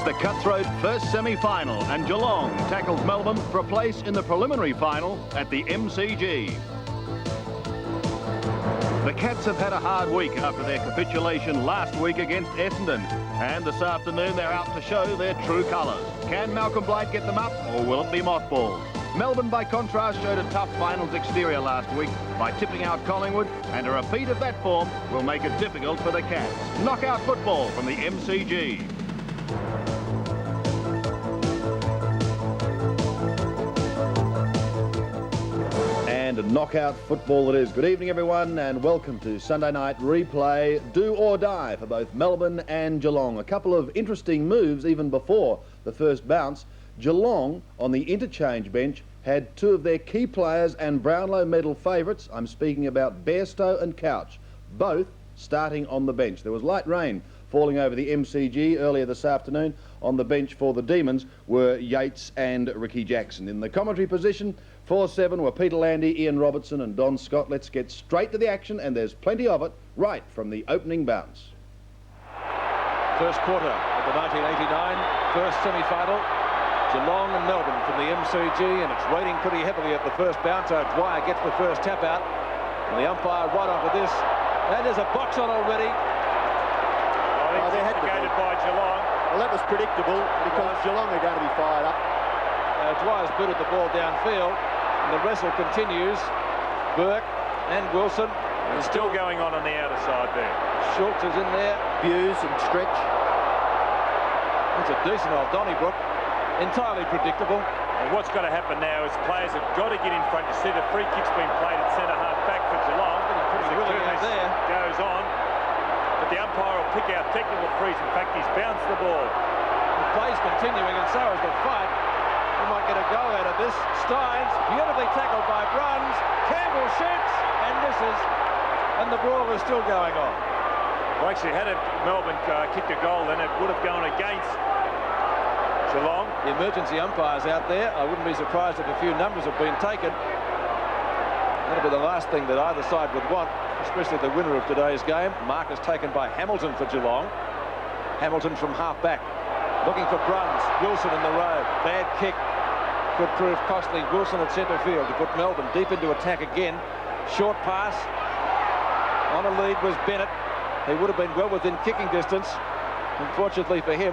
It's the cutthroat first semi-final, and Geelong tackles Melbourne for a place in the preliminary final at the MCG. The Cats have had a hard week after their capitulation last week against Essendon, and this afternoon they're out to show their true colours. Can Malcolm Blight get them up, or will it be mothballed? Melbourne, by contrast, showed a tough finals exterior last week by tipping out Collingwood, and a repeat of that form will make it difficult for the Cats. Knockout football from the MCG. And knockout football it is. Good evening, everyone, and welcome to Sunday night replay, do or die for both Melbourne and Geelong. A couple of interesting moves even before the first bounce. Geelong, on the interchange bench, had two of their key players and Brownlow medal favourites. I'm speaking about Bairstow and Couch, both starting on the bench. There was light rain falling over the MCG earlier this afternoon. On the bench for the Demons were Yates and Ricky Jackson. In the commentary position, 4-7 were Peter Landy, Ian Robertson and Don Scott. Let's get straight to the action, and there's plenty of it right from the opening bounce. First quarter of the 1989 first semi-final. Geelong and Melbourne from the MCG, and it's raining pretty heavily at the first bounce. Dwyer gets the first tap out, and the umpire right on for this. And there's a box on already. They're instigated by Geelong. Well, that was predictable because Geelong are going to be fired up. Dwyer's booted the ball downfield, and the wrestle continues. Burke and Wilson. And still going on the outer side there. Schultz is in there. Hughes and Stretch. It's a decent old Donnybrook. Entirely predictable. And what's got to happen now is players have got to get in front. You see the free kick's been played at centre half back for Geelong. Goes on, but the umpire will pick out technical freeze. In fact, he's bounced the ball. The play's continuing, and so is the fight. We might get a go out of this. Steins, beautifully tackled by Bruns. Campbell shoots and misses, and the brawl is still going on. Well, actually, had Melbourne kicked a goal, then it would have gone against Geelong. The emergency umpire's out there. I wouldn't be surprised if a few numbers have been taken. That'll be the last thing that either side would want, especially the winner of today's game. Mark is taken by Hamilton for Geelong. Hamilton from half-back, looking for Bruns. Wilson in the road. Bad kick. Could prove costly. Wilson at centre field to put Melbourne deep into attack again. Short pass. On a lead was Bennett. He would have been well within kicking distance. Unfortunately for him,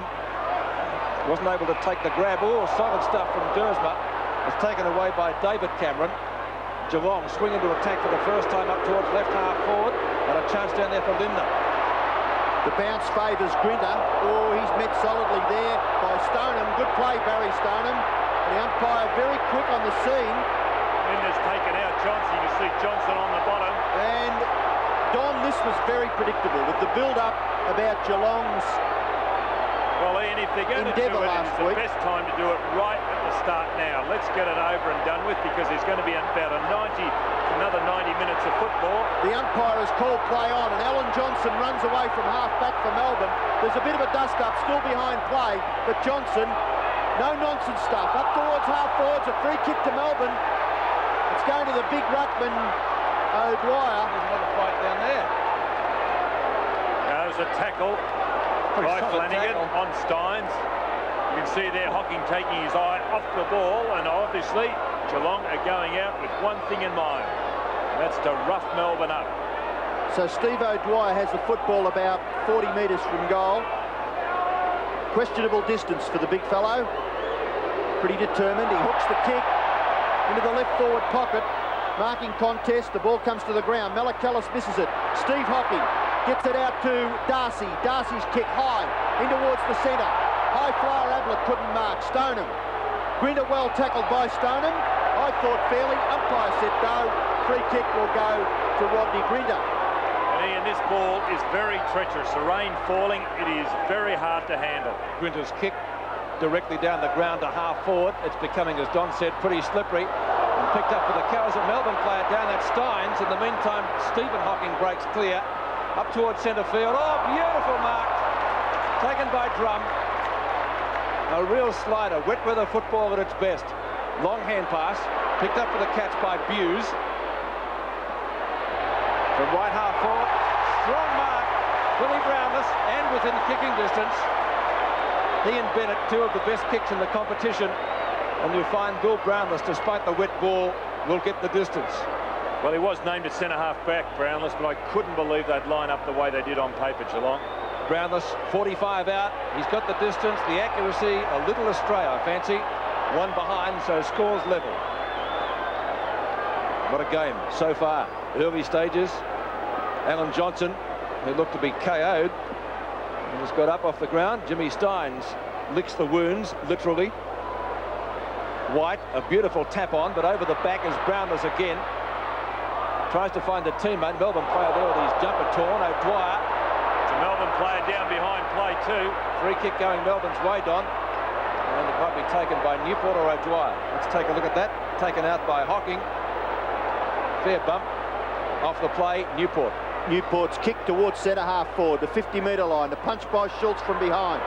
wasn't able to take the grab. Oh, solid stuff from Dersma. It's taken away by David Cameron. Geelong swing into attack for the first time up towards left half forward, and a chance down there for Lindner. The bounce favours Grinter. Oh, he's met solidly there by Stoneham. Good play, Barry Stoneham. And the umpire very quick on the scene. Linder's taken out Johnson. You see Johnson on the bottom. And Don, this was very predictable with the build-up about Geelong's well, Ian, if they're going to do it, it's the best time to do it right at the start now. Let's get it over and done with, because there's going to be about another 90 minutes of football. The umpire has called play on, and Alan Johnson runs away from half-back for Melbourne. There's a bit of a dust-up, still behind play, but Johnson, no-nonsense stuff. Up towards half-forwards, a free kick to Melbourne. It's going to the big ruckman, O'Dwyer. There's another fight down there. There's a tackle by Flanagan on Steins. You can see there Hocking taking his eye off the ball, and obviously Geelong are going out with one thing in mind, and that's to rough Melbourne up. So Steve O'Dwyer has the football about 40 metres from goal. Questionable distance for the big fellow. Pretty determined. He hooks the kick into the left forward pocket. Marking contest. The ball comes to the ground. Melakalis misses it. Steve Hocking gets it out to Darcy. Darcy's kick high in towards the centre. High flyer Ablett couldn't mark. Stoneham. Grinter well tackled by Stoneham. I thought fairly. Umpire said no. Free kick will go to Rodney Grinter. And Ian, this ball is very treacherous. The rain falling, it is very hard to handle. Grinter's kick directly down the ground to half forward. It's becoming, as Don said, pretty slippery. And picked up for the Cows, a Melbourne player down at Steins. In the meantime, Stephen Hocking breaks clear. Up towards centre field. Oh, beautiful mark. Taken by Drum. A real slider. Wet weather football at its best. Long hand pass. Picked up for the Cats by Buse. From right half forward. Strong mark. Billy Brownless, and within kicking distance. He and Bennett, two of the best kicks in the competition. And you find Bill Brownless, despite the wet ball, will get the distance. Well, he was named at centre-half back, Brownless, but I couldn't believe they'd line up the way they did on paper, Geelong. Brownless, 45 out. He's got the distance, the accuracy, a little astray, I fancy. One behind, so scores level. What a game so far. Early stages. Alan Johnson, who looked to be KO'd, has got up off the ground. Jimmy Steins licks the wounds, literally. White, a beautiful tap on, but over the back is Brownless again. Tries to find a teammate. Melbourne player there with his jumper torn. O'Dwyer. It's a Melbourne player down behind play too. Free kick going Melbourne's way, Don. And it might be taken by Newport or O'Dwyer. Let's take a look at that. Taken out by Hocking. Fair bump. Off the play, Newport. Newport's kick towards centre-half forward, the 50-metre line. The punch by Schultz from behind.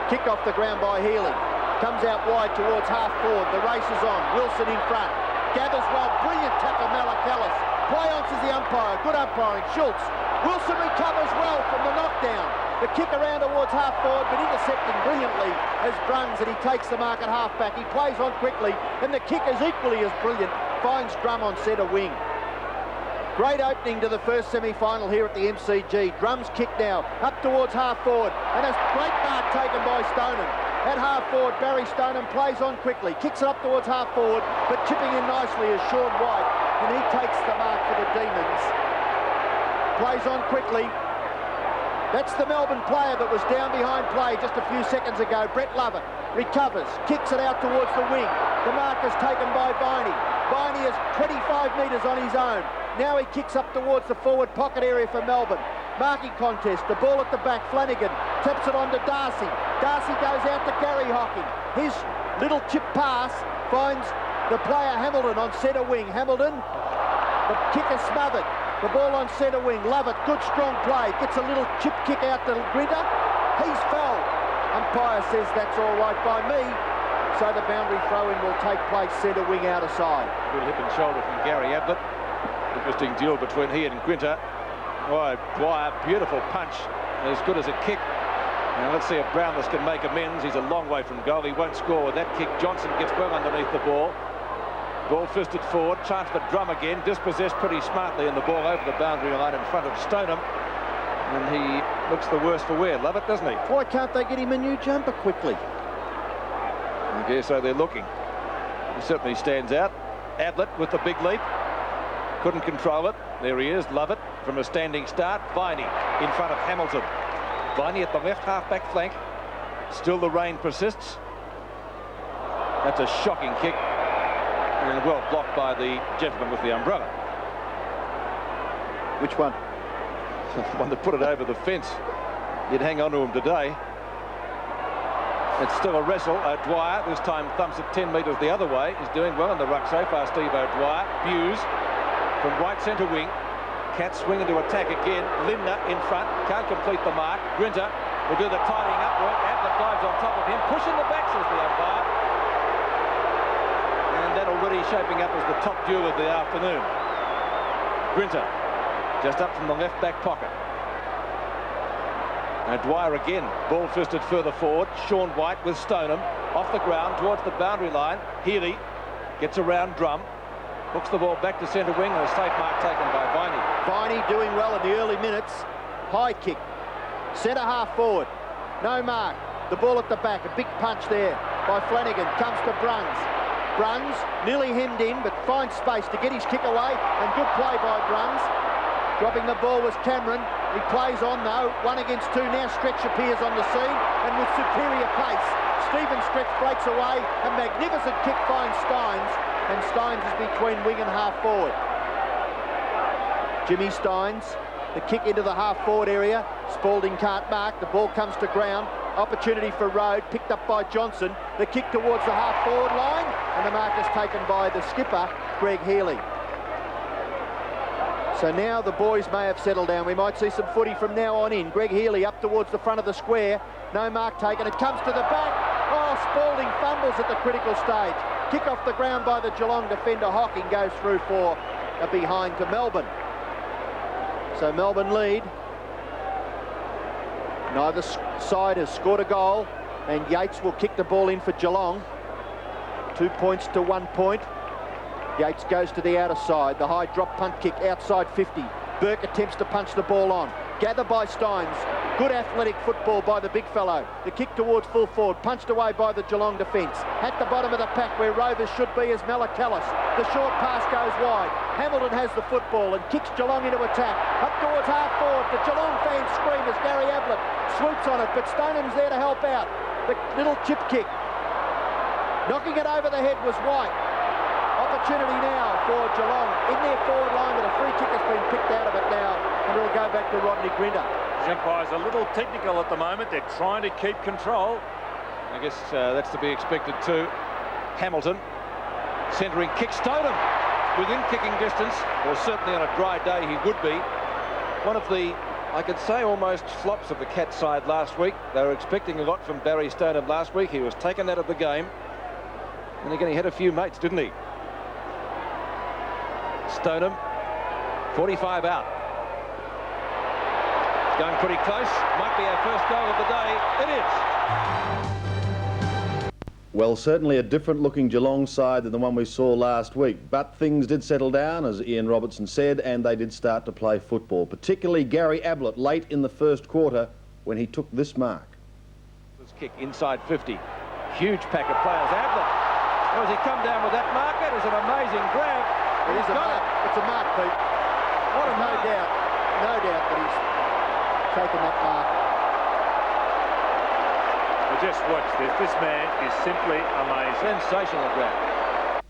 Kick off the ground by Healy. Comes out wide towards half-forward. The race is on. Wilson in front. Gathers well. Brilliant tackle, Malakalis. Play answers the umpire. Good umpiring. Schultz. Wilson recovers well from the knockdown. The kick around towards half-forward, but intercepting brilliantly as Bruns, and he takes the mark at half-back. He plays on quickly, and the kick is equally as brilliant. Finds Drum on centre wing. Great opening to the first semi-final here at the MCG. Drum's kick now, up towards half-forward, and a great mark taken by Stoneham. At half-forward, Barry Stoneham plays on quickly, kicks it up towards half-forward, but chipping in nicely is Sean White, and he takes the mark for the Demons. Plays on quickly. That's the Melbourne player that was down behind play just a few seconds ago. Brett Lovett recovers, kicks it out towards the wing. The mark is taken by Viney. Viney is 25 metres on his own. Now he kicks up towards the forward pocket area for Melbourne. Marking contest, the ball at the back. Flanagan taps it on to Darcy. Darcy goes out to Gary Hocking. His little chip pass finds the player Hamilton on centre wing. Hamilton, the kick is smothered. The ball on centre wing. Lovett, good strong play. Gets a little chip kick out to Grinter. He's fouled. Umpire says that's all right by me. So the boundary throw-in will take place centre wing out of side. Good hip and shoulder from Gary Ablett. Interesting duel between he and Grinter. Oh, Dwyer, beautiful punch, as good as a kick. Now let's see if Brownless can make amends. He's a long way from goal. He won't score with that kick. Johnson gets well underneath the ball. Ball fisted forward. Chance for Drum again. Dispossessed pretty smartly, and the ball over the boundary line in front of Stoneham. And he looks the worse for wear. Love it, doesn't he? Why can't they get him a new jumper quickly? I guess so they're looking. He certainly stands out. Ablett with the big leap. Couldn't control it. There he is, Lovett from a standing start. Viney in front of Hamilton. Viney at the left half-back flank. Still the rain persists. That's a shocking kick. And well blocked by the gentleman with the umbrella. Which one? The one that put it over the fence. You'd hang on to him today. It's still a wrestle. O'Dwyer this time thumps it 10 metres the other way. He's doing well in the ruck so far, Steve O'Dwyer. Buse from right centre wing. Cats swing into attack again. Lindner in front. Can't complete the mark. Grinter will do the tidying up work. Ablett dives on top of him. Pushing the back, says the umpire. And that already shaping up as the top duel of the afternoon. Grinter just up from the left back pocket. Now Dwyer again, ball fisted further forward. Sean White with Stoneham off the ground towards the boundary line. Healy gets around Drum, hooks the ball back to centre wing, and a safe mark taken by Viney. Viney doing well in the early minutes. High kick, centre half forward, no mark. The ball at the back, a big punch there by Flanagan. Comes to Bruns. Bruns nearly hemmed in, but finds space to get his kick away, and good play by Bruns. Dropping the ball was Cameron. He plays on though, 1 against 2 now. Stretch appears on the scene, and with superior pace, Stephen Stretch breaks away. A magnificent kick finds Steins, and Steins is between wing and half forward. Jimmy Steins, the kick into the half forward area. Spalding can't mark, the ball comes to ground. Opportunity for Road, picked up by Johnson. The kick towards the half forward line, and the mark is taken by the skipper, Greg Healy. So now the boys may have settled down. We might see some footy from now on in. Greg Healy up towards the front of the square. No mark taken. It comes to the back. Oh, Spalding fumbles at the critical stage. Kick off the ground by the Geelong defender. Hocking goes through for a behind to Melbourne. So Melbourne lead. Neither side has scored a goal. And Yates will kick the ball in for Geelong. 2 points to 1 point. Yates goes to the outer side. The high drop punt kick outside 50. Burke attempts to punch the ball on. Gathered by Steins. Good athletic football by the big fellow. The kick towards full forward, punched away by the Geelong defence. At the bottom of the pack where Rovers should be is Malakalis. The short pass goes wide. Hamilton has the football and kicks Geelong into attack. Up towards half forward. The Geelong fans scream as Gary Ablett swoops on it, but Stonham's there to help out. The little chip kick. Knocking it over the head was White. Opportunity now for Geelong in their forward line, but a free kick has been picked out of it now, and it'll go back to Rodney Grinder. Umpire's a little technical at the moment. They're trying to keep control. I guess that's to be expected too. Hamilton centering kick. Stoneham within kicking distance, or certainly on a dry day he would be. One of the, I could say, almost flops of the Cat side last week. They were expecting a lot from Barry Stoneham last week. He was taken out of the game, and again he had a few mates, didn't he? Stoneham 45 out. It's going pretty close. Might be our first goal of the day. It is. Well, certainly a different looking Geelong side than the one we saw last week, but things did settle down, as Ian Robertson said, and they did start to play football, particularly Gary Ablett late in the first quarter when he took this mark. This kick inside 50. Huge pack of players. Ablett, does he come down with that mark? That is an amazing grab. It is a mark. It's a mark, Pete. What a mark. No doubt that he's taken that mark. Well, just watch this. This man is simply amazing. Sensational grab.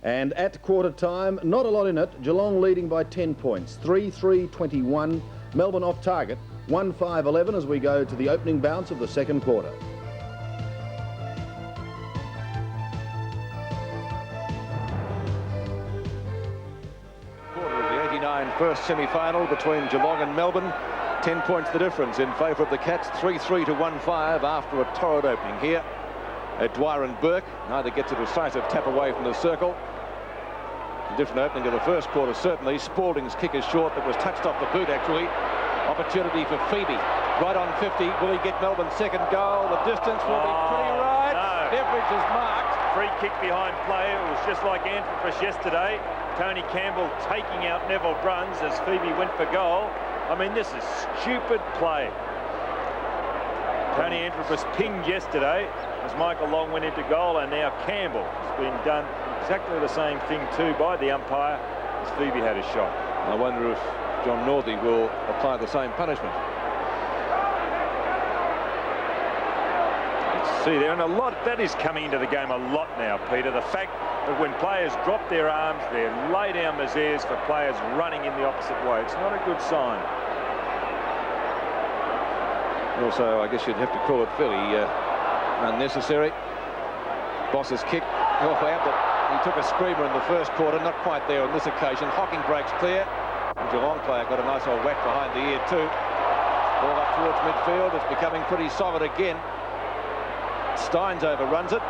And at quarter time, not a lot in it. Geelong leading by 10 points, 3-3-21. Melbourne off target, 1-5-11 as we go to the opening bounce of the second quarter. First semi-final between Geelong and Melbourne. 10 points the difference in favour of the Cats. 3-3 to 1-5 after a torrid opening here. Dwyer and Burke neither gets a decisive tap away from the circle. A different opening of the first quarter, certainly. Spalding's kick is short, that was touched off the boot, actually. Opportunity for Phoebe. Right on 50. Will he get Melbourne's second goal? The distance will be pretty right. No. Beveridge is marked. Free kick behind play. It was just like Anthropos yesterday. Tony Campbell taking out Neville Bruns as Phoebe went for goal. I mean, this is stupid play. Tony Anthropos pinged yesterday as Michael Long went into goal, and now Campbell has been done exactly the same thing too by the umpire as Phoebe had a shot. I wonder if John Northey will apply the same punishment. See there, and a lot that is coming into the game a lot now, Peter. The fact that when players drop their arms, they lay down misères for players running in the opposite way. It's not a good sign. Also, I guess you'd have to call it fairly unnecessary. Boss's kick off Ablett. He took a screamer in the first quarter, not quite there on this occasion. Hocking breaks clear. The Geelong player got a nice old whack behind the ear too. Ball up towards midfield. It's becoming pretty solid again. Steins overruns it.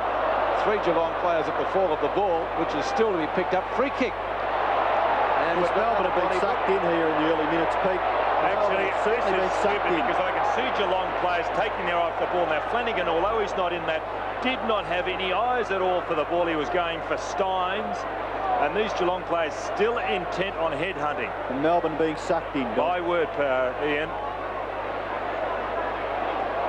3 Geelong players at the fall of the ball, which is still to be picked up. Free kick. And Melbourne have been sucked in here in the early minutes, Pete. Actually, certainly this is been sucked stupid in because I can see Geelong players taking their eye off the ball. Now, Flanagan, although he's not in that, did not have any eyes at all for the ball. He was going for Steins. And these Geelong players still intent on headhunting. And Melbourne being sucked in. My word, Ian.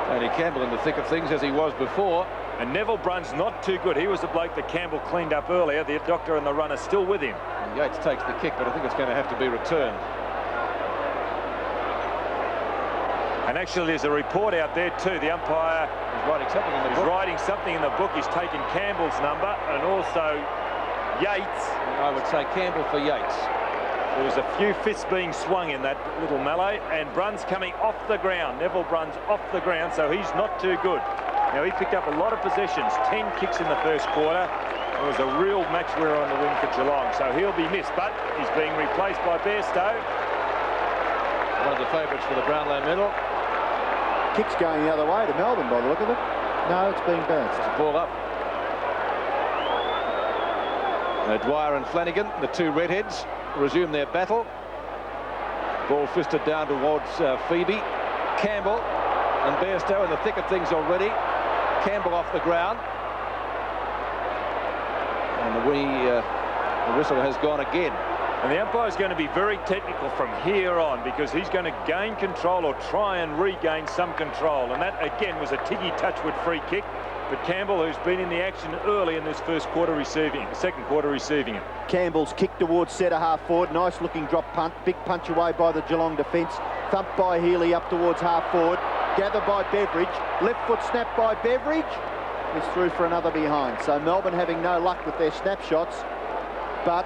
Tony Campbell in the thick of things as he was before. And Neville Bruns not too good. He was the bloke that Campbell cleaned up earlier. The doctor and the runner still with him. And Yates takes the kick, but I think it's going to have to be returned. And actually, there's a report out there too. The umpire is writing something in the book. Writing something in the book. He's taken Campbell's number and also Yates. I would say Campbell for Yates. There was a few fists being swung in that little melee, and Bruns coming off the ground. Neville Bruns off the ground, so he's not too good. Now, he picked up a lot of possessions, 10 kicks in the first quarter. It was a real match winner on the wing for Geelong, so he'll be missed, but he's being replaced by Bairstow. One of the favourites for the Brownlow medal. Kick's going the other way to Melbourne by the look of it. No, it's being bounced. It's a ball up. Dwyer and Flanagan, the 2 redheads, resume their battle. Ball fisted down towards Phoebe. Campbell and Bairstow in the thick of things already. Campbell off the ground. And the whistle has gone again. And the umpire's going to be very technical from here on, because he's going to gain control or try and regain some control. And that, again, was a Tiggy Touchwood free kick. But Campbell, who's been in the action early in this second quarter, receiving it. Campbell's kick towards centre half forward. Nice looking drop punt. Big punch away by the Geelong defence. Thumped by Healy up towards half forward. Gathered by Beveridge. Left foot snap by Beveridge. He's through for another behind. So Melbourne having no luck with their snapshots, but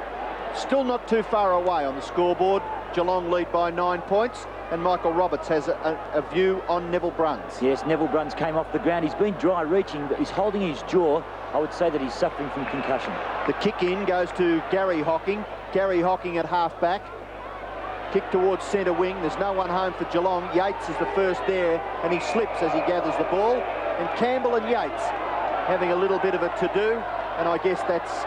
still not too far away on the scoreboard. Geelong lead by 9 points, and Michael Roberts has a view on Neville Bruns. Yes, Neville Bruns came off the ground. He's been dry reaching, but he's holding his jaw. I would say that he's suffering from concussion. The kick in goes to Gary Hocking. Gary Hocking at half back. Kick towards centre wing. There's no one home for Geelong. Yates is the first there, and he slips as he gathers the ball. And Campbell and Yates having a little bit of a to-do, and I guess that's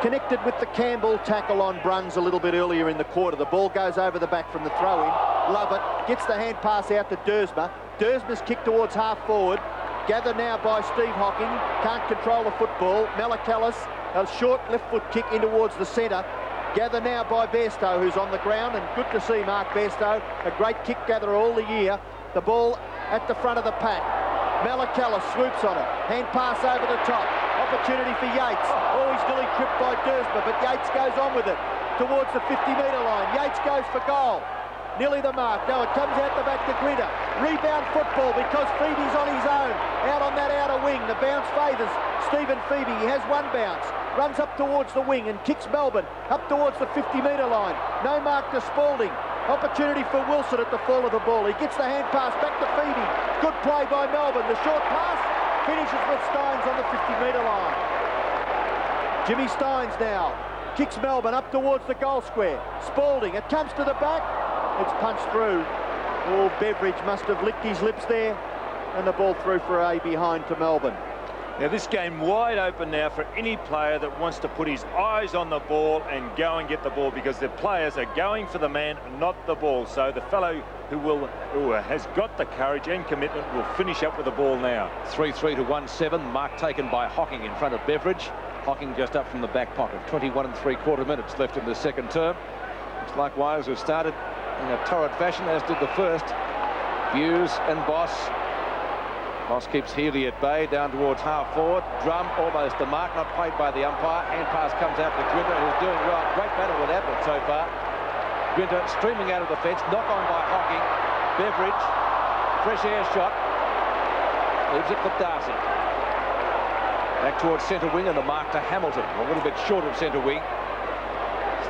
connected with the Campbell tackle on Bruns a little bit earlier in the quarter. The ball goes over the back from the throw-in. Lovett gets the hand pass out to Dersma. Dersma's kick towards half forward. Gathered now by Steve Hocking. Can't control the football. Malakalis, a short left foot kick in towards the centre. Gathered now by Bairstow, who's on the ground, and good to see Mark Bairstow, a great kick gatherer all the year. The ball at the front of the pack. Malakalis swoops on it. Hand pass over the top. Opportunity for Yates. Oh, he's nearly tripped by Dersma, but Yates goes on with it towards the 50-metre line. Yates goes for goal. Nearly the mark. Now it comes out the back to Glitter. Rebound football because Phoebe's on his own. Out on that outer wing. The bounce favours Stephen Phoebe. He has one bounce. Runs up towards the wing and kicks Melbourne up towards the 50-metre line. No mark to Spalding. Opportunity for Wilson at the fall of the ball. He gets the hand pass back to Phoebe. Good play by Melbourne. The short pass finishes with Steins on the 50-metre line. Jimmy Steins now kicks Melbourne up towards the goal square. Spalding, it comes to the back. It's punched through. Oh, Beveridge must have licked his lips there. And the ball through for a behind to Melbourne. Now this game wide open now for any player that wants to put his eyes on the ball and go and get the ball, because the players are going for the man, not the ball. So the fellow who has got the courage and commitment will finish up with the ball now. 3-3 to 1-7. Mark taken by Hocking in front of Beveridge. Hocking just up from the back pocket. 21 3/4 minutes left in the second term. Looks like Wires have started in a torrid fashion, as did the first. Hughes and Boss. Boss keeps Healy at bay down towards half forward. Drum almost the mark, not played by the umpire. Hand pass comes out to Grinter, who's doing well. Great battle with Ablett so far. Grinter streaming out of the fence, knock on by Hocking. Beveridge, fresh air shot. Leaves it for Darcy. Back towards centre wing, and the mark to Hamilton. A little bit short of centre wing.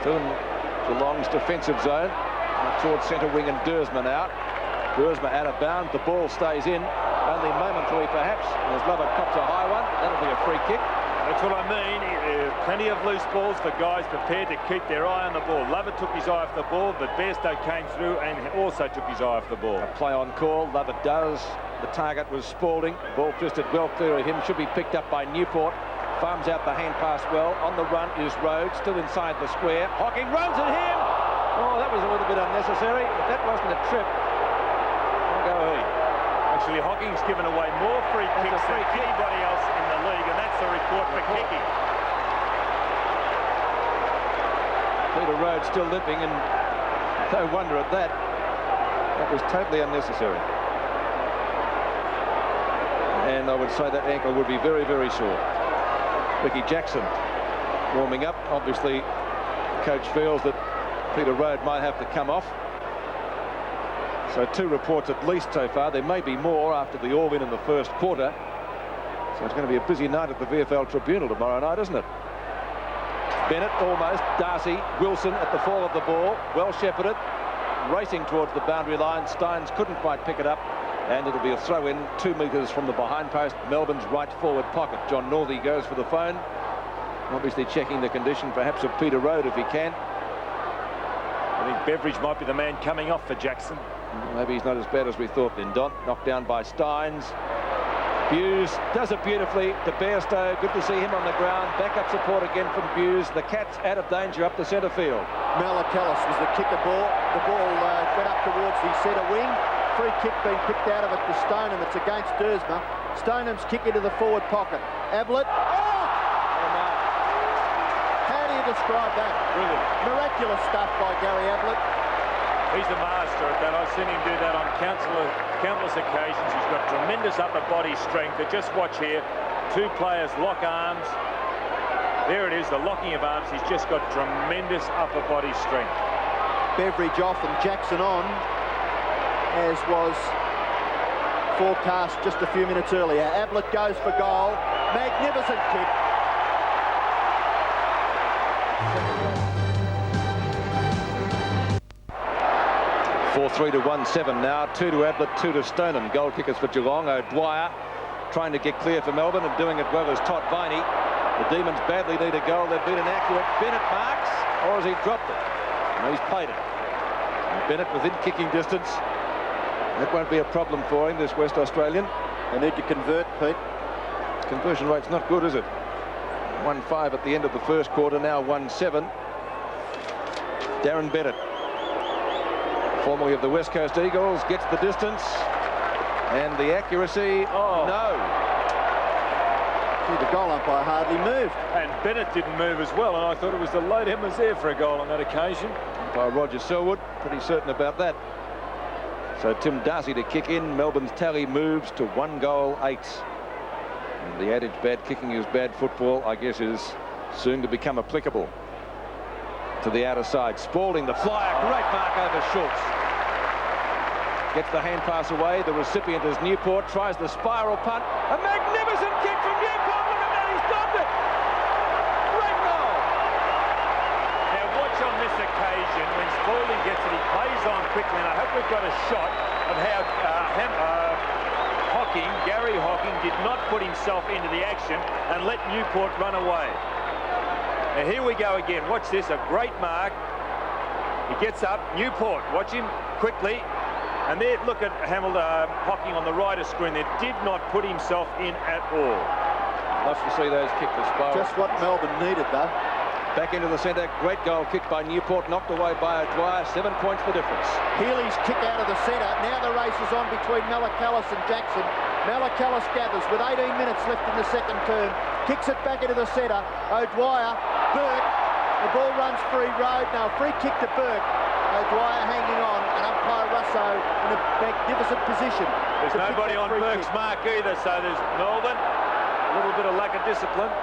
Still in Geelong's defensive zone. Back towards centre wing, and Dersman out. Dersman out of bounds. The ball stays in. Only momentarily, perhaps. As Lovett cops a high one, that'll be a free kick. That's what I mean. Plenty of loose balls for guys prepared to keep their eye on the ball. Lovett took his eye off the ball, but Bairstow came through and also took his eye off the ball. A play on call. Lovett does. The target was Spalding. Ball twisted well clear of him. Should be picked up by Newport. Farms out the hand pass well. On the run is Rhodes, still inside the square. Hocking runs at him. Oh, that was a little bit unnecessary. If that wasn't a trip, I'll go he. Actually, Hocking's given away more free kicks than anybody else in the league, and that's the report for kicking. Peter Rhodes still limping, and no wonder at that. That was totally unnecessary. And I would say that ankle would be very, very sore. Ricky Jackson warming up. Obviously, the coach feels that Peter Rhodes might have to come off. So 2 reports at least so far. There may be more after the all-in in the first quarter. So it's going to be a busy night at the VFL Tribunal tomorrow night, isn't it? Bennett almost. Darcy. Wilson at the fall of the ball. Well shepherded. Racing towards the boundary line. Steins couldn't quite pick it up. And it'll be a throw-in 2 metres from the behind post. Melbourne's right forward pocket. John Northey goes for the phone. Obviously checking the condition perhaps of Peter Rhodes if he can. I think Beveridge might be the man coming off for Jackson. Maybe he's not as bad as we thought then, Don. Knocked down by Steins. Hughes does it beautifully to Bairstow. Good to see him on the ground. Backup support again from Hughes. The Cats out of danger up the centre field. Malakalis was the kicker ball. The ball went up towards the centre wing. Free kick being picked out of it to Stoneham. It's against Dersma. Stoneham's kick into the forward pocket. Ablett. Oh! How do you describe that? Brilliant. Miraculous stuff by Gary Ablett. He's a master at that. I've seen him do that on countless occasions. He's got tremendous upper body strength. But just watch here. Two players lock arms. There it is, the locking of arms. He's just got tremendous upper body strength. Beveridge off and Jackson on, as was forecast just a few minutes earlier. Ablett goes for goal. Magnificent kick. 4-3 to 1-7 now. 2 to Ablett, 2 to Stoneham. Goal kickers for Geelong. O'Dwyer trying to get clear for Melbourne and doing it well as Todd Viney. The Demons badly need a goal. They've been inaccurate. Bennett marks, or has he dropped it? No, he's played it. And Bennett within kicking distance. That won't be a problem for him, this West Australian. They need to convert, Pete. Conversion rate's not good, is it? 1-5 at the end of the first quarter, now 1-7. Darren Bennett, formerly of the West Coast Eagles, gets the distance. And the accuracy, no. The goal umpire hardly moved. And Bennett didn't move as well, and I thought it was the late Emmers there for a goal on that occasion. By Roger Selwood, pretty certain about that. So Tim Darcy to kick in. Melbourne's tally moves to 1 goal, 8. And the adage bad kicking is bad football, I guess, is soon to become applicable. To the outer side, Spalding the flyer, great mark over Schultz. Gets the hand pass away. The recipient is Newport, tries the spiral punt. A magnificent kick from Newport. Look at that, he's stopped it. Great goal. Now watch on this occasion when Spalding gets it, he plays on quickly, and I hope we've got a shot of how Gary Hocking did not put himself into the action and let Newport run away. Now here we go again. Watch this, a great mark. He gets up, Newport, watch him quickly. And there, look at Hocking on the right of screen there, did not put himself in at all. Love to see those kick the spiral. Just what Melbourne needed, though. Back into the centre, great goal kicked by Newport, knocked away by O'Dwyer, 7 points the difference. Healy's kick out of the centre. Now the race is on between Malacallis and Jackson. Malacallis gathers with 18 minutes left in the second term. Kicks it back into the centre. O'Dwyer, Burke. The ball runs free road. Now free kick to Burke. O'Dwyer hanging on, and umpire Russo in a magnificent position. There's nobody on Burke's mark either, so there's Melbourne. A little bit of lack of discipline.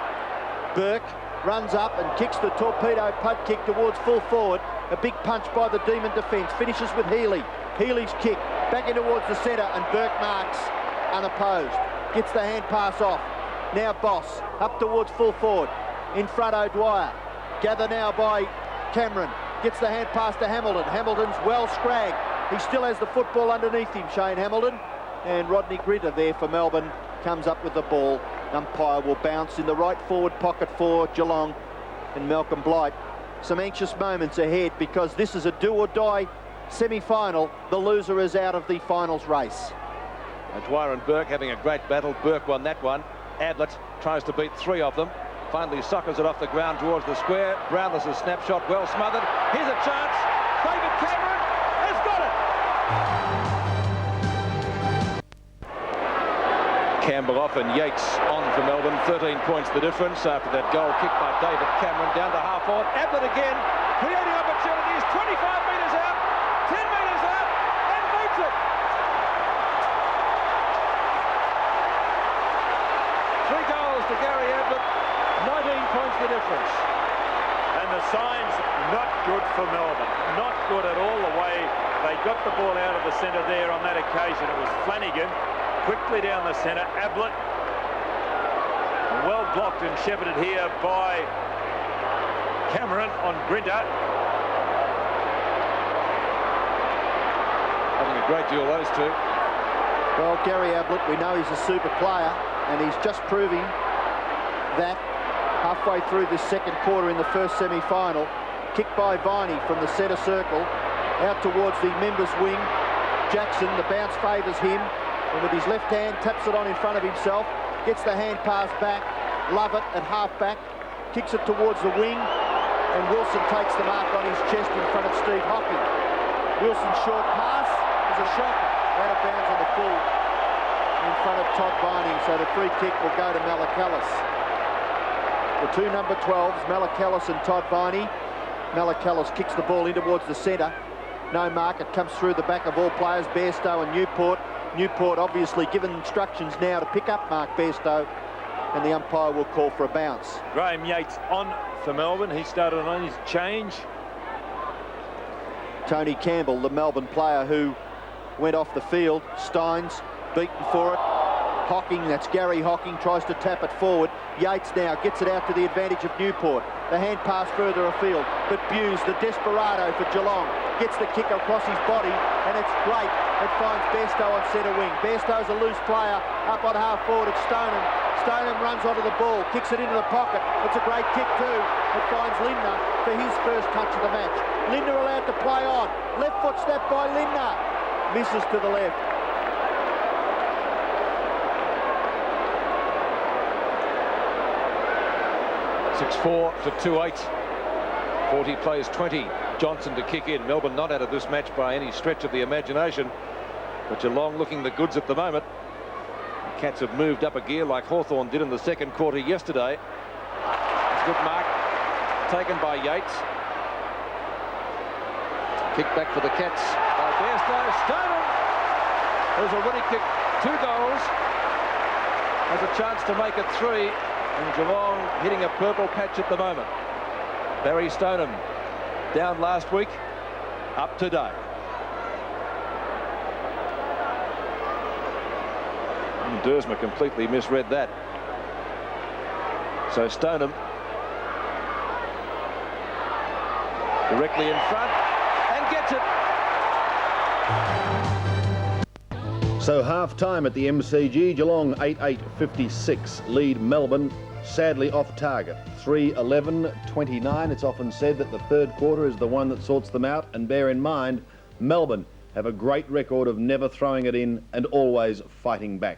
Burke runs up and kicks the torpedo punt kick towards full forward. A big punch by the Demon defence. Finishes with Healy. Healy's kick back in towards the centre, and Burke marks unopposed. Gets the hand pass off. Now Boss up towards full forward. In front O'Dwyer. Gather now by Cameron. Gets the hand pass to Hamilton. Hamilton's well scragged. He still has the football underneath him, Shane Hamilton. And Rodney Gritter there for Melbourne comes up with the ball. Umpire will bounce in the right forward pocket for Geelong and Malcolm Blight. Some anxious moments ahead because this is a do-or-die semi-final. The loser is out of the finals race. O'Dwyer and Burke having a great battle. Burke won that one. Ablett tries to beat 3 of them. Finally soccers it off the ground towards the square. Brownless' snapshot well smothered. Here's a chance. David Cameron has got it. Campbell off and Yates on for Melbourne. 13 points the difference after that goal kicked by David Cameron down to half forward. Ablett again, creating opportunities. 25 metres out, 10 metres out, and beats it. 3 goals to Gary Ablett. 19 points the difference. And the sign's not good for Melbourne. Not good at all the way they got the ball out of the centre there on that occasion. It was Flanagan quickly down the centre. Ablett well blocked and shepherded here by Cameron on Grinter. Having a great duel, those two. Well, Gary Ablett, we know he's a super player, and he's just proving that halfway through this second quarter in the first semi-final. Kick by Viney from the centre circle out towards the members' wing. Jackson, the bounce favours him, and with his left hand taps it on in front of himself, gets the hand pass back. Lovett at half-back, kicks it towards the wing, and Wilson takes the mark on his chest in front of Steve Hocking. Wilson's short pass is a shocker, out of bounds on the full in front of Todd Viney, so the free kick will go to Malacallis. The two number 12s, Malacallis and Todd Viney. Malacallis kicks the ball in towards the centre. No mark, it comes through the back of all players, Bairstow and Newport. Newport obviously given instructions now to pick up Mark Bairstow, and the umpire will call for a bounce. Graham Yates on for Melbourne. He started on his change. Tony Campbell, the Melbourne player who went off the field. Steins beaten for it. Hocking, that's Gary Hocking, tries to tap it forward. Yates now gets it out to the advantage of Newport. The hand pass further afield, but Buse, the desperado for Geelong, gets the kick across his body, and it's great. It finds Bairstow on centre wing. Bairstow's a loose player. Up on half forward, it's Stoneham. Stoneham runs onto the ball, kicks it into the pocket. It's a great kick too. It finds Lindner for his first touch of the match. Lindner allowed to play on. Left foot step by Lindner. Misses to the left. (6-4 to 2-8). 40 plays 20. Johnson to kick in. Melbourne not out of this match by any stretch of the imagination, but Geelong looking the goods at the moment. The Cats have moved up a gear like Hawthorn did in the second quarter yesterday. It's a good mark taken by Yates. Kick back for the Cats by Bairstow. Stoneham! There's a winning kick. 2 goals. Has a chance to make it 3. And Geelong hitting a purple patch at the moment. Barry Stoneham down last week, up today. And Dersma completely misread that. So Stoneham directly in front and gets it. So half-time at the MCG, Geelong 8-8-56 lead Melbourne, sadly off target. 3-11-29. It's often said that the third quarter is the one that sorts them out, and bear in mind, Melbourne have a great record of never throwing it in and always fighting back.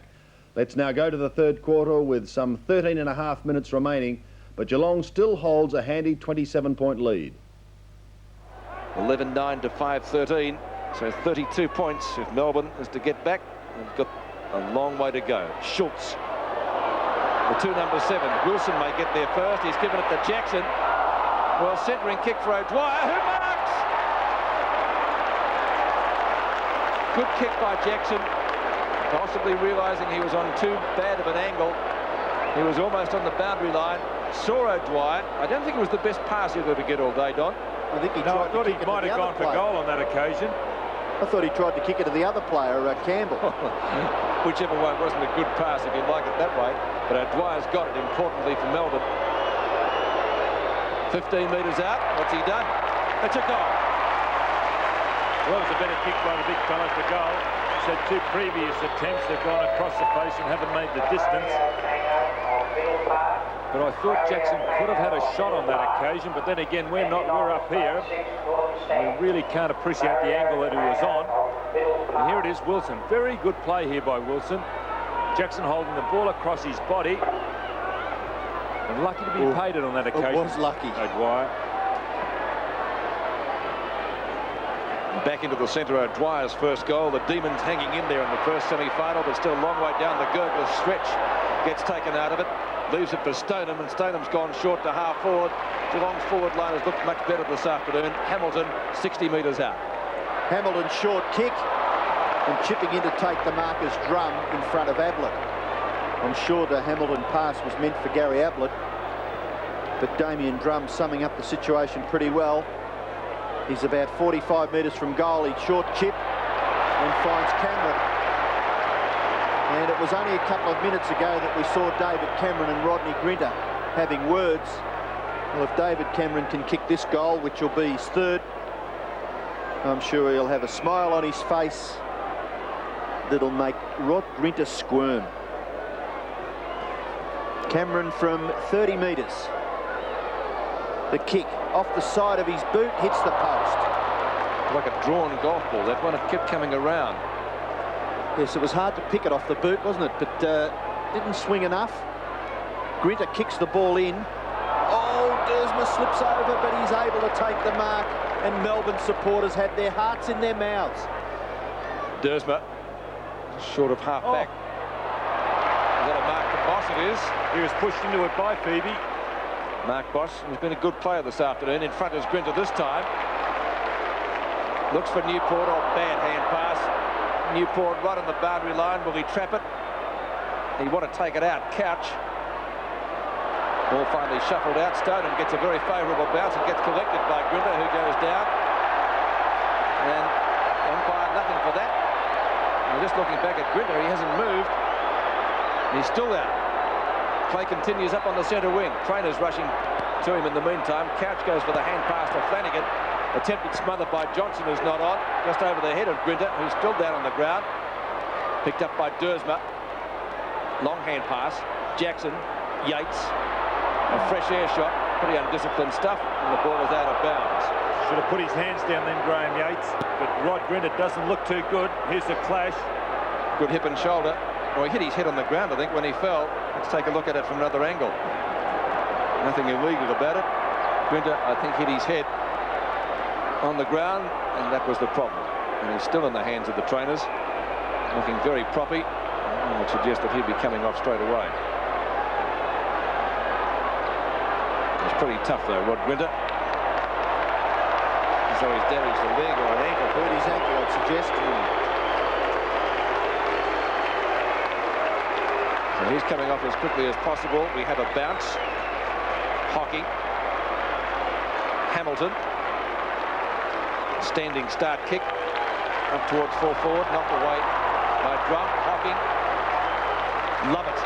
Let's now go to the third quarter with some 13 and a half minutes remaining, but Geelong still holds a handy 27-point lead. 11-9 to 5-13, so 32 points if Melbourne is to get back. They've got a long way to go. Schultz, the 2 number 7. Wilson may get there first. He's given it to Jackson. Well, centering kick for O'Dwyer, who marks! Good kick by Jackson, possibly realising he was on too bad of an angle. He was almost on the boundary line. Saw O'Dwyer. I don't think it was the best pass he'd ever get all day, Don. I think he No, I tried thought to he kick it might to the have gone other for player. goal on that occasion. I thought he tried to kick it to the other player, Campbell. Whichever one wasn't a good pass if you like it that way. But O'Dwyer's got it importantly for Melbourne. 15 metres out. What's he done? It's a goal. Well, it was a better kick by the big fellow for goal. So 2 previous attempts have gone across the face and haven't made the distance. But I thought Jackson could have had a shot on that occasion, but then again, we're up here. We really can't appreciate the angle that he was on. And here it is, Wilson. Very good play here by Wilson. Jackson holding the ball across his body. And lucky to be paid it on that occasion. It was lucky. O'Dwyer. Back into the centre, O'Dwyer's first goal. The Demons hanging in there in the first semi-final, but still a long way down. The Gurgler stretch gets taken out of it. Leaves it for Stoneham, and Stoneham's gone short to half forward. Geelong's forward line has looked much better this afternoon. Hamilton 60 metres out. Hamilton's short kick and chipping in to take the marker's drum in front of Ablett. I'm sure the Hamilton pass was meant for Gary Ablett, but Damien Drum summing up the situation pretty well. He's about 45 metres from goal. He short chip and finds Cameron. And it was only a couple of minutes ago that we saw David Cameron and Rodney Grinter having words. Well, if David Cameron can kick this goal, which will be his 3rd, I'm sure he'll have a smile on his face that'll make Rod Grinter squirm. Cameron from 30 metres. The kick off the side of his boot hits the post. Like a drawn golf ball. That one kept coming around. Yes, it was hard to pick it off the boot, wasn't it? But didn't swing enough. Grinter kicks the ball in. Oh, Dersma slips over, but he's able to take the mark. And Melbourne supporters had their hearts in their mouths. Dersma short of half back. that a Mark Boss it is? He was pushed into it by Phoebe. Mark Boss, who's been a good player this afternoon. In front is Grinter this time. Looks for Newport. Oh, bad hand pass. Newport right on the boundary line. Will he trap it? He want to take it out. Couch. Ball finally shuffled out. Stoneham gets a very favourable bounce and gets collected by Grinter, who goes down. And umpire, nothing for that. And just looking back at Grinter, he hasn't moved. He's still out. Play continues up on the centre wing. Trainer's rushing to him in the meantime. Couch goes for the hand pass to Flanagan. Attempted smother by Johnson, who's not on. Just over the head of Grinter, who's still down on the ground. Picked up by Dersma. Long hand pass. Jackson. Yates. A fresh air shot. Pretty undisciplined stuff. And the ball is out of bounds. Should have put his hands down then, Graham Yates. But Rod Grinter doesn't look too good. Here's the clash. Good hip and shoulder. Well, he hit his head on the ground, I think, when he fell. Let's take a look at it from another angle. Nothing illegal about it. Grinter, I think, hit his head on the ground, and that was the problem. And he's still in the hands of the trainers, looking very proppy. I would suggest that he'd be coming off straight away. It's pretty tough, though, Rod Grinter. So he's damaged the leg or an ankle. Hurt his ankle, I'd suggest. So he's coming off as quickly as possible. We have a bounce. Hockey. Hamilton. Standing start kick. Up towards full forward. Knocked away by Drum. Hocking. Love it.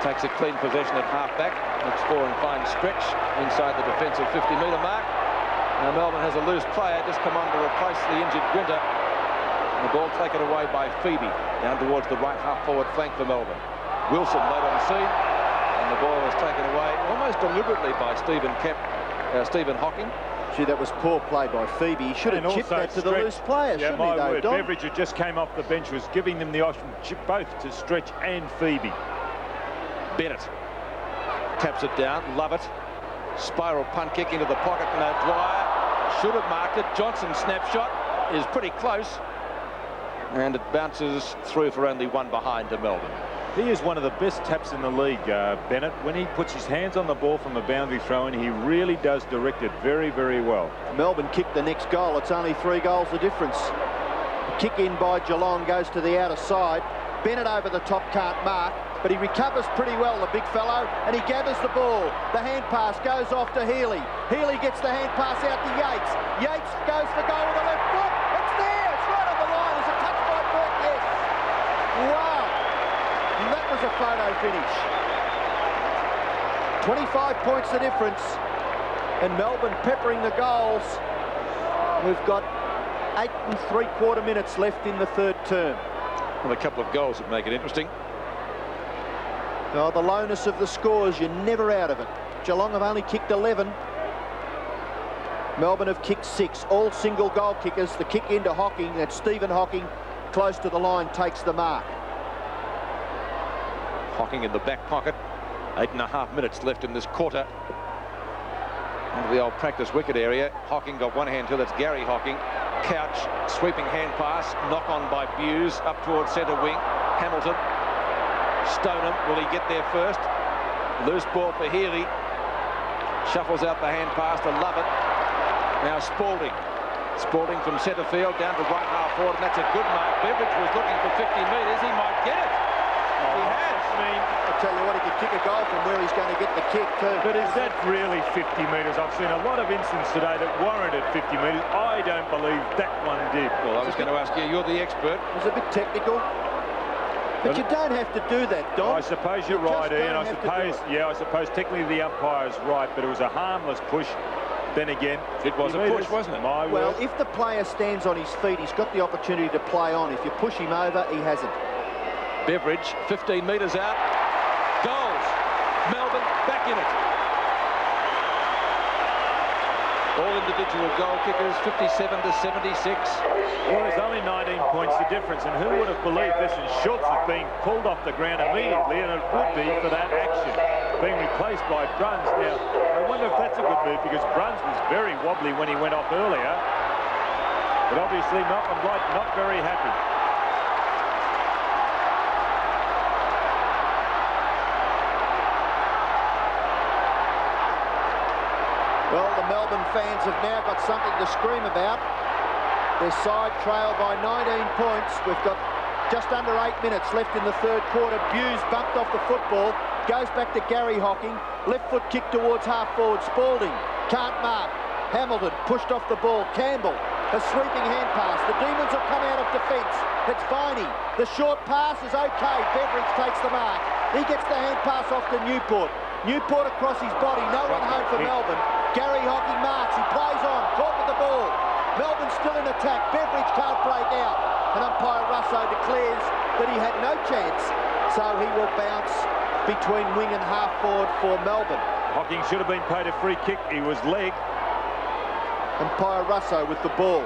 Takes a clean possession at half-back. Looks for and finds stretch inside the defensive 50-metre mark. Now Melbourne has a loose player just come on to replace the injured Grinter. And the ball taken away by Phoebe down towards the right half-forward flank for Melbourne. Wilson late on the scene, and the ball was taken away almost deliberately by Stephen Hocking. Gee, that was poor play by Phoebe. He should have chipped that to the loose player, yeah, shouldn't he, though, Don? Beveridge, who just came off the bench, was giving them the option both to Stretch and Phoebe. Bennett taps it down. Love it. Spiral punt kick into the pocket. No, Dwyer should have marked it. Johnson snapshot is pretty close, and it bounces through for only one behind to Melbourne. He is one of the best taps in the league, Bennett. When he puts his hands on the ball from a boundary throw in, he really does direct it very, very well. Melbourne kicked the next goal. It's only 3 goals the difference. The kick in by Geelong goes to the outer side. Bennett over the top can't mark, but he recovers pretty well, the big fellow, and he gathers the ball. The hand pass goes off to Healy. Healy gets the hand pass out to Yates. Yates goes for goal with the left foot. It's there. It's right on the line. It's a touch by Burke. Yes. Wow. And that was a photo finish. 25 points the difference, and Melbourne peppering the goals. We've got 8 3/4 minutes left in the third term. And a couple of goals that make it interesting. Oh, the lowness of the scores, you're never out of it. Geelong have only kicked 11. Melbourne have kicked 6, all single goal kickers. The kick into Hocking, that's Stephen Hocking, close to the line, takes the mark. Hocking in the back pocket. 8.5 minutes left in this quarter. Into the old practice wicket area. Hocking got one hand to, that's Gary Hocking. Couch, sweeping hand pass, knock on by Buse, up towards centre wing. Hamilton. Stoneham, will he get there first? Loose ball for Healy. Shuffles out the hand pass to Lovett. Now Spalding. Spalding from centre field down to right half forward, and that's a good mark. Beveridge was looking for 50 metres. He might get it. He has. I'll tell you what, he could kick a goal from where he's going to get the kick too. But is that really 50 metres? I've seen a lot of incidents today that warranted 50 metres. I don't believe that one did. Well, I was going to ask you, you're the expert. It was a bit technical. But you don't have to do that, Don. I suppose you're right, Ian. I suppose technically the umpire's right, but it was a harmless push. Then again, it was a push, wasn't it? Well, if the player stands on his feet, he's got the opportunity to play on. If you push him over, he hasn't. Beveridge, 15 metres out. Goals. Melbourne back in it. All individual goal kickers, 57 to 76. Well, there's only 19 points the difference, and who would have believed this? And Schultz was being pulled off the ground immediately, and it would be for that action, being replaced by Bruns. Now, I wonder if that's a good move, because Bruns was very wobbly when he went off earlier, but obviously Malcolm Blight not very happy. Well, the Melbourne fans have now got something to scream about. Their side trail by 19 points. We've got just under 8 minutes left in the third quarter. Buse bumped off the football, goes back to Gary Hocking. Left foot kick towards half-forward Spalding. Can't mark. Hamilton pushed off the ball. Campbell, a sweeping hand pass. The Demons have come out of defence. It's Viney. The short pass is okay. Beveridge takes the mark. He gets the hand pass off to Newport. Newport across his body. No one home for Melbourne. Gary Hocking marks. He plays on. Caught with the ball. Melbourne still in attack. Beveridge can't break out. And umpire Russo declares that he had no chance. So he will bounce between wing and half forward for Melbourne. Hocking should have been paid a free kick. He was legged. Umpire Russo with the ball.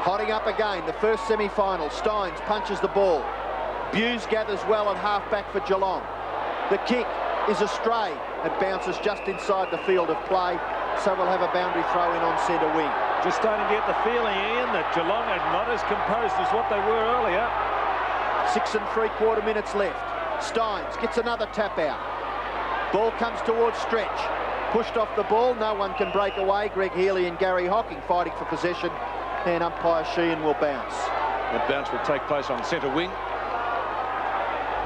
Hotting up again, the first semi-final. Steins punches the ball. Buse gathers well at half-back for Geelong. The kick is astray. It bounces just inside the field of play, so we'll have a boundary throw in on centre wing. Just starting to get the feeling, Ian, that Geelong are not as composed as what they were earlier. 6 3/4 minutes left. Steins gets another tap out. Ball comes towards Stretch. Pushed off the ball, no one can break away. Greg Healy and Gary Hocking fighting for possession, and umpire Sheehan will bounce. That bounce will take place on centre wing,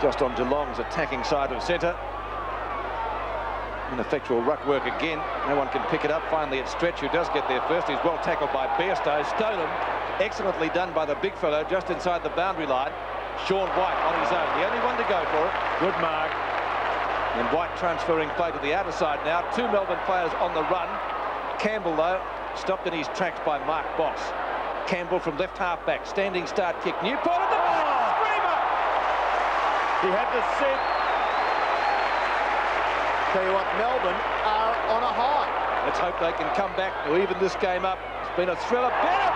just on Geelong's attacking side of centre. Ineffectual ruck work again. No one can pick it up. Finally, it's Stretch who does get there first. He's well tackled by Bairstow. Stolen, excellently done by the big fellow just inside the boundary line. Sean White on his own, the only one to go for it. Good mark. And White transferring play to the outer side now. 2 Melbourne players on the run. Campbell, though, stopped in his tracks by Mark Boss. Campbell from left half-back. Standing start kick. Newport at the back. Screamer! He had to sit. Tell you what, Melbourne are on a high. Let's hope they can come back to even this game up. It's been a thriller. Bennett!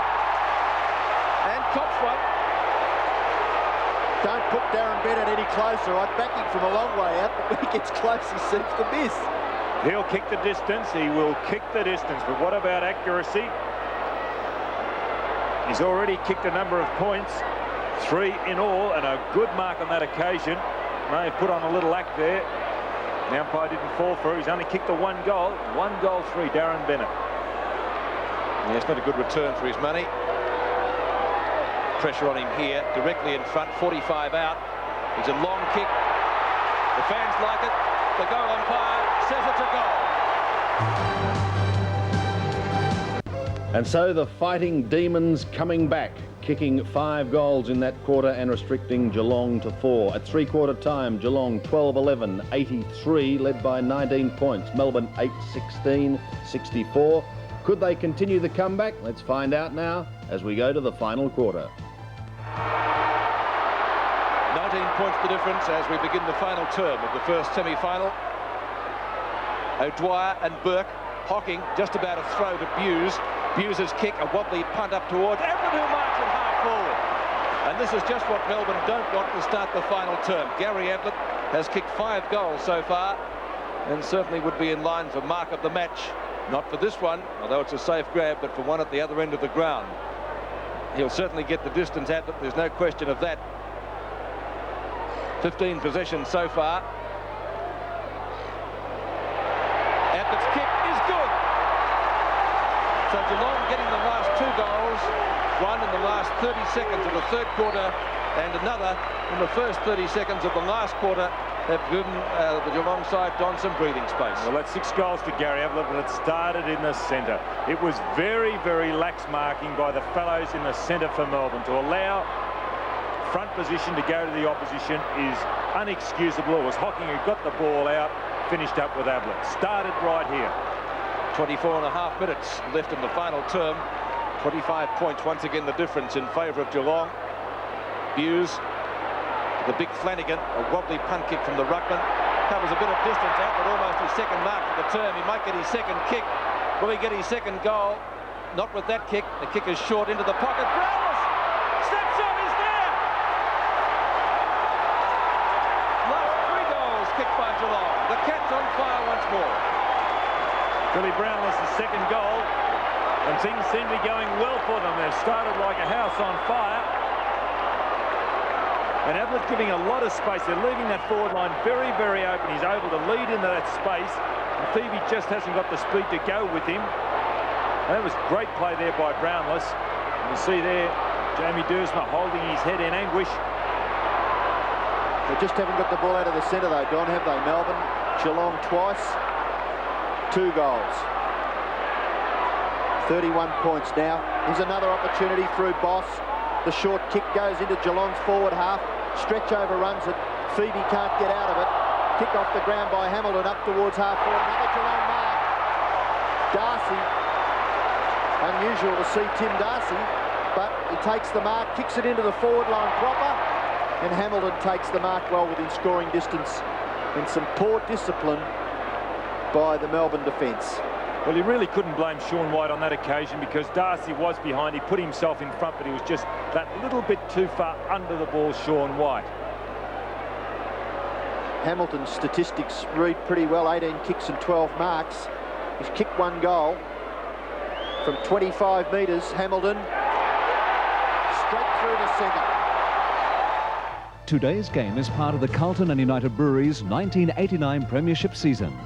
And cops one. Don't put Darren Bennett any closer. I'd back him from a long way out, but when he gets close, he seems to miss. He'll kick the distance. He will kick the distance. But what about accuracy? He's already kicked a number of points. 3 in all, and a good mark on that occasion. May have put on a little act there. The umpire didn't fall through. He's only kicked the 1 goal. 1 goal, 3, Darren Bennett. Yeah, it's not a good return for his money. Pressure on him here, directly in front, 45 out. It's a long kick. The fans like it. The goal umpire says it's a goal. And so the Fighting Demons coming back, kicking 5 goals in that quarter and restricting Geelong to 4. At 3/4 time, Geelong 12-11, 83, led by 19 points. Melbourne 8-16, 64. Could they continue the comeback? Let's find out now as we go to the final quarter. 19 points the difference as we begin the final term of the first semi-final. O'Dwyer and Burke. Hocking just about a throw to Buse. Buse's kick, a wobbly punt up towards Everett, who marks it half forward. And this is just what Melbourne don't want to start the final term. Gary Ablett has kicked 5 goals so far and certainly would be in line for mark of the match. Not for this one, although it's a safe grab, but for one at the other end of the ground. He'll certainly get the distance at it, there's no question of that. 15 possessions so far. Abbott's kick is good. So Geelong getting the last 2 goals, one in the last 30 seconds of the third quarter and another in the first 30 seconds of the last quarter, have given the Geelong side on some breathing space. Well, that's 6 goals to Gary Ablett, but it started in the centre. It was very, very lax marking by the fellows in the centre for Melbourne. To allow front position to go to the opposition is unexcusable. It was Hocking who got the ball out, finished up with Ablett. Started right here. 24.5 minutes left in the final term. 25 points, once again the difference in favour of Geelong. Buse, the big Flanagan, a wobbly punt kick from the ruckman. Covers a bit of distance out, but almost his second mark of the term. He might get his second kick. Will he get his second goal? Not with that kick. The kick is short into the pocket. Browns! Steps on, he's there! Last 3 goals kicked by Geelong. The Cats on fire once more. Billy Brown was the second goal, and things seem to be going well for them. They've started like a house on fire. And Ablett giving a lot of space. They're leaving that forward line very, very open. He's able to lead into that space Phoebe just hasn't got the speed to go with him. And that was great play there by Brownless. You can see there, Jamie Duursma holding his head in anguish. They just haven't got the ball out of the centre though, Don, have they? Melbourne, Geelong twice, 2 goals. 31 points now. Here's another opportunity through Boss. The short kick goes into Geelong's forward half. Stretch overruns it. Phoebe can't get out of it. Kick off the ground by Hamilton up towards half forward. Another Geelong mark. Darcy. Unusual to see Tim Darcy, but he takes the mark, kicks it into the forward line proper, and Hamilton takes the mark well within scoring distance, and some poor discipline by the Melbourne defence. Well, he really couldn't blame Sean White on that occasion because Darcy was behind. He put himself in front, but he was just that little bit too far under the ball, Sean White. Hamilton's statistics read pretty well, 18 kicks and 12 marks. He's kicked 1 goal. From 25 metres, Hamilton straight through to centre. Today's game is part of the Carlton and United Breweries 1989 Premiership season.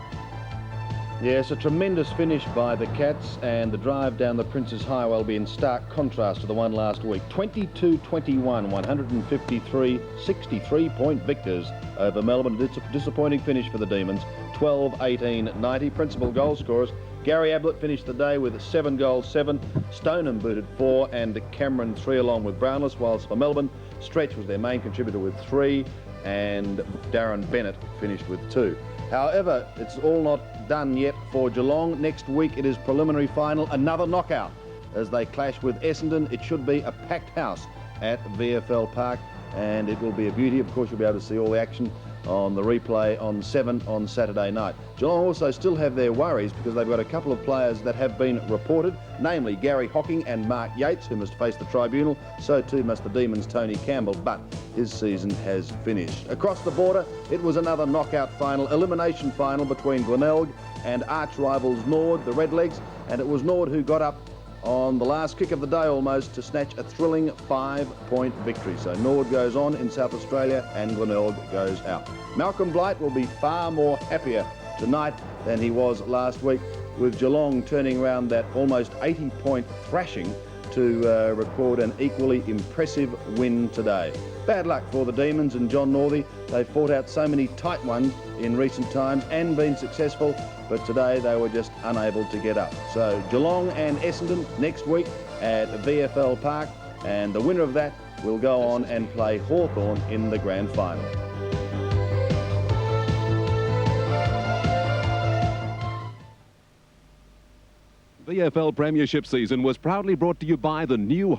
Yes, a tremendous finish by the Cats, and the drive down the Prince's Highway will be in stark contrast to the one last week. 22-21, 153, 63-point victors over Melbourne. It's a disappointing finish for the Demons. 12-18, 90 principal goal scorers. Gary Ablett finished the day with 7 goals, 7. Stoneham booted 4, and Cameron 3 along with Brownless, whilst for Melbourne, Stretch was their main contributor with 3, and Darren Bennett finished with 2. However, it's all not done yet for Geelong. Next week it is preliminary final, another knockout as they clash with Essendon. It should be a packed house at VFL Park, and it will be a beauty. Of course, you'll be able to see all the action on the replay on 7 on Saturday night. Geelong also still have their worries because they've got a couple of players that have been reported, namely Gary Hocking and Mark Yates, who must face the tribunal. So too must the Demons' Tony Campbell, but his season has finished. Across the border, it was another knockout final, elimination final between Glenelg and arch rivals Nord, the Redlegs, and it was Nord who got up on the last kick of the day almost to snatch a thrilling 5-point victory. So Nord goes on in South Australia and Glenelg goes out. Malcolm Blight will be far more happier tonight than he was last week, with Geelong turning around that almost 80-point thrashing to record an equally impressive win today. Bad luck for the Demons and John Northey. They've fought out so many tight ones in recent times and been successful, but today they were just unable to get up. So Geelong and Essendon next week at VFL Park, and the winner of that will go on and play Hawthorn in the grand final. VFL Premiership season was proudly brought to you by the new